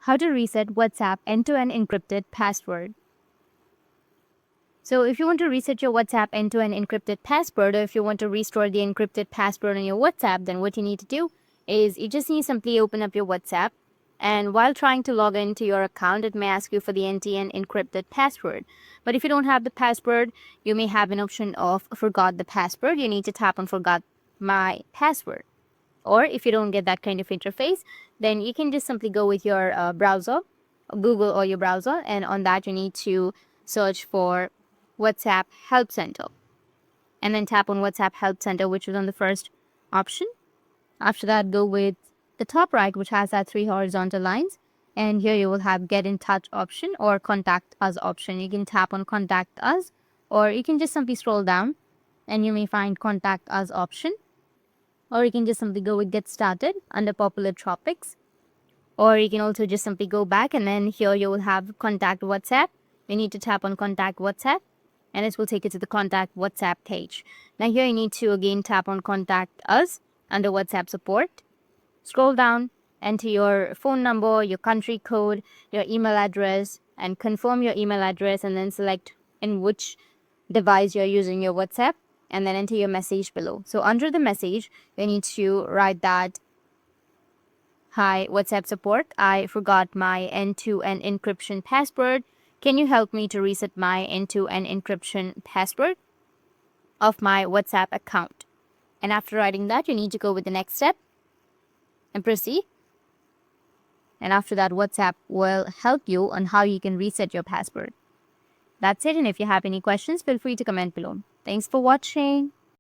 how to reset WhatsApp end-to-end encrypted password. So if you want to reset your WhatsApp end-to-end encrypted password, or if you want to restore the encrypted password on your WhatsApp, then what you need to do is you just need to simply open up your WhatsApp. And while trying to log into your account, it may ask you for the end-to-end encrypted password. But if you don't have the password, you may have an option of forgot the password. You need to tap on forgot my password. Or if you don't get that kind of interface, then you can just simply go with your browser, Google or your browser, and on that you need to search for WhatsApp Help Center. And then tap on WhatsApp Help Center, which is on the first option. After that, go with the top right, which has that 3 horizontal lines. And here you will have Get in Touch option or Contact Us option. You can tap on Contact Us, or you can just simply scroll down and you may find Contact Us option. Or you can just simply go with Get Started under Popular Topics. Or you can also just simply go back, and then here you will have Contact WhatsApp. You need to tap on Contact WhatsApp, and this will take you to the Contact WhatsApp page. Now here you need to again tap on Contact Us under WhatsApp Support. Scroll down, enter your phone number, your country code, your email address, and confirm your email address, and then select in which device you're using your WhatsApp, and then enter your message below. So under the message, you need to write that, "Hi, WhatsApp support. I forgot my end-to-end encryption password. Can you help me to reset my end-to-end encryption password of my WhatsApp account?" And after writing that, you need to go with the next step and proceed. And after that, WhatsApp will help you on how you can reset your password. That's it. And if you have any questions, feel free to comment below. Thanks for watching.